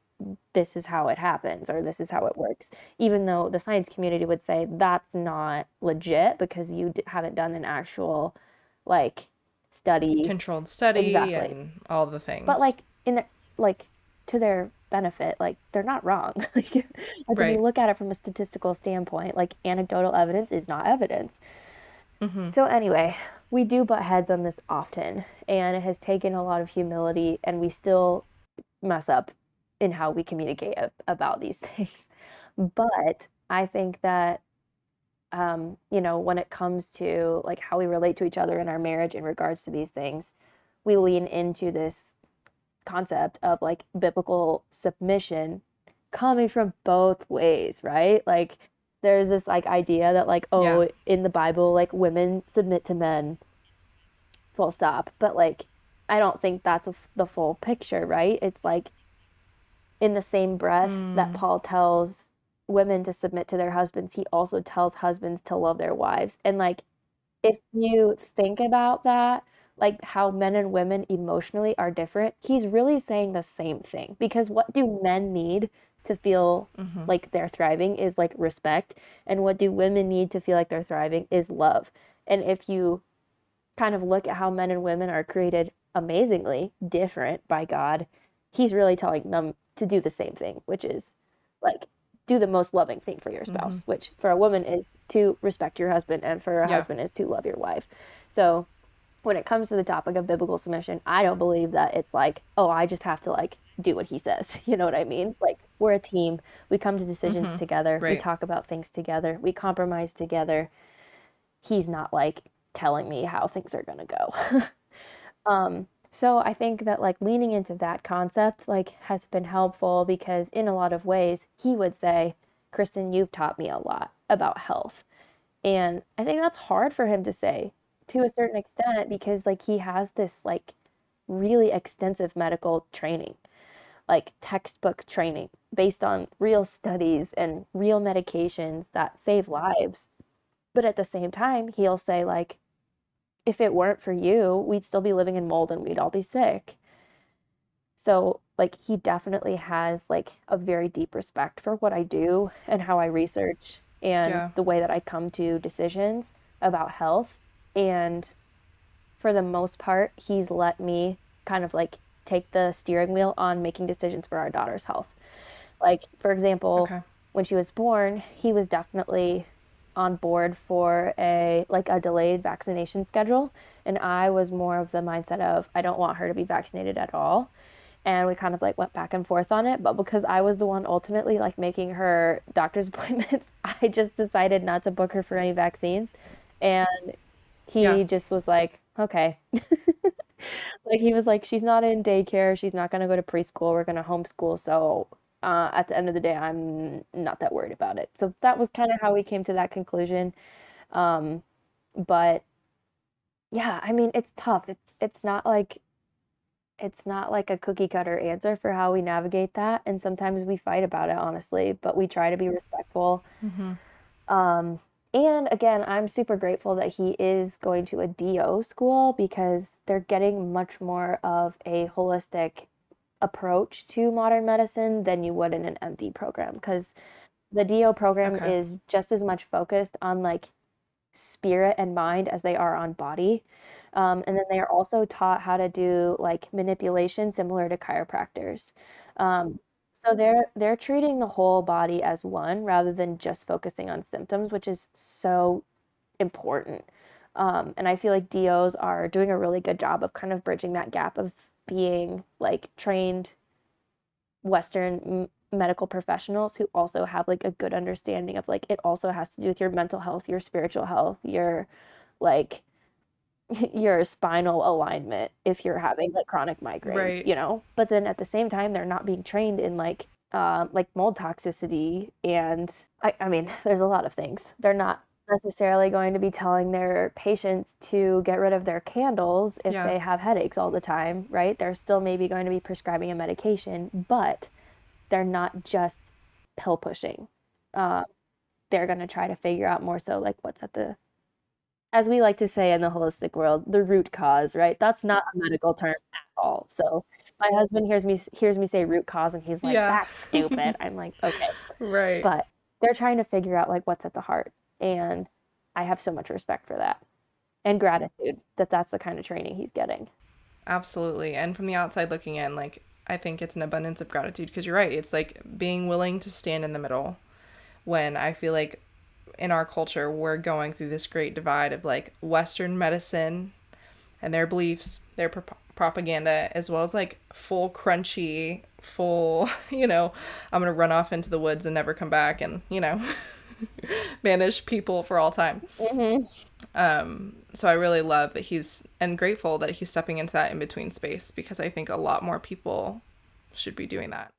this is how it happens or this is how it works, even though the science community would say that's not legit because you haven't done an actual like study. Controlled study Exactly. and all the But things. like in the like to their benefit, like they're not wrong. Like when you Right. look at it from a statistical standpoint, like anecdotal evidence is not evidence. Mm-hmm. So anyway, we do butt heads on this often, and it has taken a lot of humility, and we still mess up in how we communicate about these things. But I think that when it comes to like how we relate to each other in our marriage in regards to these things, we lean into this concept of like biblical submission coming from both ways, right? Like there's this like idea that like Yeah. oh in the Bible like women submit to men full stop, but like I don't think that's the full picture, right? It's like in the same breath that Mm. Paul tells women to submit to their husbands, he also tells husbands to love their wives. And like if you think about that, like how men and women emotionally are different, he's really saying the same thing. Because what do men need to feel Mm-hmm. like they're thriving is like respect, and what do women need to feel like they're thriving is love. And if you kind of look at how men and women are created amazingly different by God, he's really telling them to do the same thing, which is like do the most loving thing for your Mm-hmm. spouse, which for a woman is to respect your husband and for a Yeah. husband is to love your wife. So when it comes to the topic of biblical submission, I don't believe that it's like, oh, I just have to like do what he says. You know what I mean? Like we're a team. We come to decisions Mm-hmm. together. We Right. talk about things together. We compromise together. He's not like telling me how things are going to go. So I think that like leaning into that concept like has been helpful because in a lot of ways he would say, Kristen, you've taught me a lot about health. And I think that's hard for him to say to a certain extent because like he has this like really extensive medical training, like textbook training based on real studies and real medications that save lives. But at the same time, he'll say like if it weren't for you, we'd still be living in mold and we'd all be sick. So, like, he definitely has like a very deep respect for what I do and how I research and Yeah. the way that I come to decisions about health. And for the most part, he's let me kind of like take the steering wheel on making decisions for our daughter's health. Like, for example, Okay. when she was born, he was definitely on board for a delayed vaccination schedule, and I was more of the mindset of I don't want her to be vaccinated at all. And we kind of like went back and forth on it, but because I was the one ultimately like making her doctor's appointments, I just decided not to book her for any vaccines. And Yeah. he just was like, okay. Like he was like, she's not in daycare, she's not gonna go to preschool, we're gonna homeschool. So at the end of the day, I'm not that worried about it. So that was kind of how we came to that conclusion. Um, but yeah, I mean, it's tough. It's not like a cookie cutter answer for how we navigate that. And sometimes we fight about it, honestly, but we try to be respectful. Mm-hmm. Um, and again, I'm super grateful that he is going to a DO school because they're getting much more of a holistic approach to modern medicine than you would in an MD program. Because the DO program Okay. is just as much focused on like spirit and mind as they are on body. And then they are also taught how to do like manipulation similar to chiropractors. Um, so they're treating the whole body as one rather than just focusing on symptoms, which is so important. And I feel like DOs are doing a really good job of kind of bridging that gap of being like trained Western medical professionals who also have like a good understanding of like it also has to do with your mental health, your spiritual health, your like your spinal alignment if you're having like chronic migraines, Right. you know? But then at the same time, they're not being trained in like mold toxicity and I mean, there's a lot of things. They're not necessarily going to be telling their patients to get rid of their candles if Yeah. they have headaches all the time, right? They're still maybe going to be prescribing a medication, but they're not just pill pushing. Uh, they're going to try to figure out more so like what's at the, as we like to say in the holistic world, the root cause, right? That's not a medical term at all. So my husband hears me say root cause and he's like, Yeah. "That's stupid." I'm like, "Okay." Right. But they're trying to figure out like what's at the heart, and I have so much respect for that and gratitude that that's the kind of training he's getting. Absolutely. And from the outside looking in, like, I think it's an abundance of gratitude because you're right. It's like being willing to stand in the middle when I feel like in our culture, we're going through this great divide of like Western medicine and their beliefs, their propaganda, as well as like full crunchy, full, I'm going to run off into the woods and never come back and, banish people for all time. Hmm. So I really love that and grateful that he's stepping into that in between space because I think a lot more people should be doing that.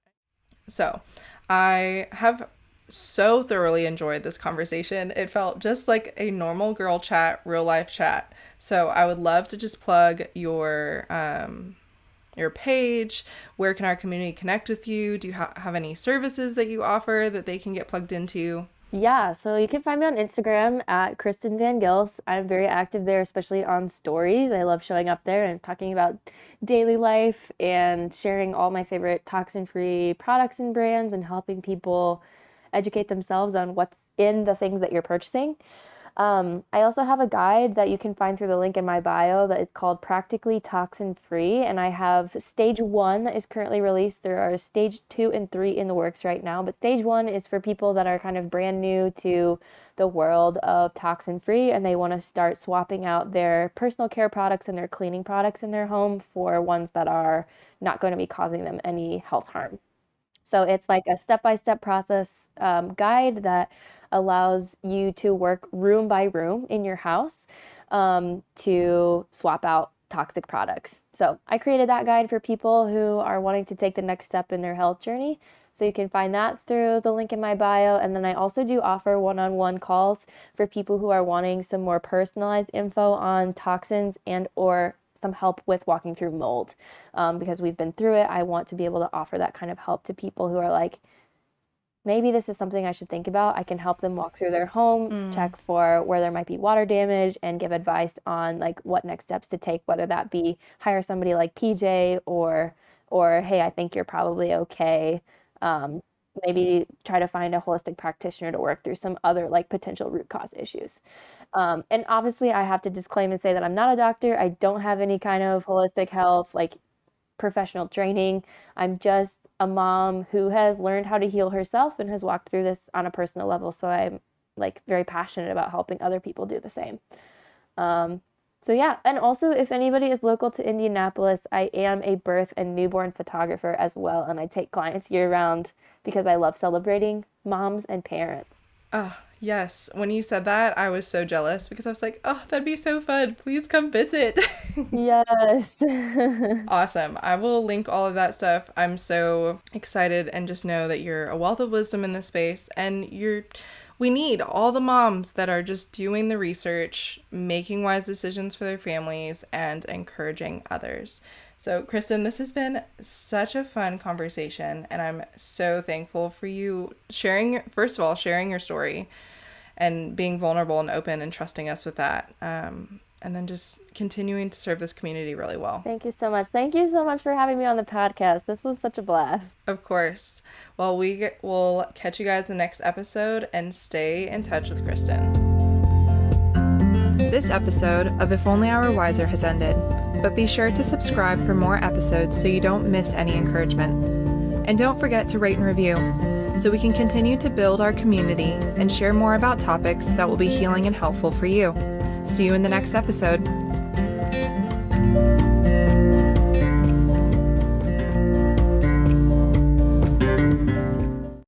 So I have so thoroughly enjoyed this conversation. It felt just like a normal girl chat, real life chat. So I would love to just plug your page. Where can our community connect with you? Do you have any services that you offer that they can get plugged into? Yeah, so you can find me on Instagram at Kristen Van Gilse. I'm very active there, especially on stories. I love showing up there and talking about daily life and sharing all my favorite toxin-free products and brands and helping people educate themselves on what's in the things that you're purchasing. I also have a guide that you can find through the link in my bio that is called Practically Toxin Free. And I have stage one that is currently released. There are stage two and three in the works right now. But stage one is for people that are kind of brand new to the world of toxin free and they want to start swapping out their personal care products and their cleaning products in their home for ones that are not going to be causing them any health harm. So it's like a step-by-step process guide that allows you to work room by room in your house to swap out toxic products. So I created that guide for people who are wanting to take the next step in their health journey. So you can find that through the link in my bio. And then I also do offer one-on-one calls for people who are wanting some more personalized info on toxins and or some help with walking through mold because we've been through it. I want to be able to offer that kind of help to people who are like, maybe this is something I should think about. I can help them walk through their home, Mm, check for where there might be water damage, and give advice on like what next steps to take, whether that be hire somebody like PJ or hey, I think you're probably okay. Um, maybe try to find a holistic practitioner to work through some other like potential root cause issues. And obviously, I have to disclaim and say that I'm not a doctor. I don't have any kind of holistic health like professional training. I'm just a mom who has learned how to heal herself and has walked through this on a personal level. So like very passionate about helping other people do the same. Um, so yeah, and also if anybody is local to Indianapolis, I am a birth and newborn photographer as well, and I take clients year round because I love celebrating moms and parents. Oh, yes. When you said that, I was so jealous because I was like, oh, that'd be so fun. Please come visit. Yes. Awesome. I will link all of that stuff. I'm so excited and just know that you're a wealth of wisdom in this space and we need all the moms that are just doing the research, making wise decisions for their families and encouraging others. So, Kristen, this has been such a fun conversation and I'm so thankful for you sharing, first of all, sharing your story and being vulnerable and open and trusting us with that. And then just continuing to serve this community really well. Thank you so much. Thank you so much for having me on the podcast. This was such a blast. Of course. Well, we'll catch you guys in the next episode and stay in touch with Kristen. This episode of If Only I Were Wiser has ended, but be sure to subscribe for more episodes so you don't miss any encouragement. And don't forget to rate and review so we can continue to build our community and share more about topics that will be healing and helpful for you. See you in the next episode.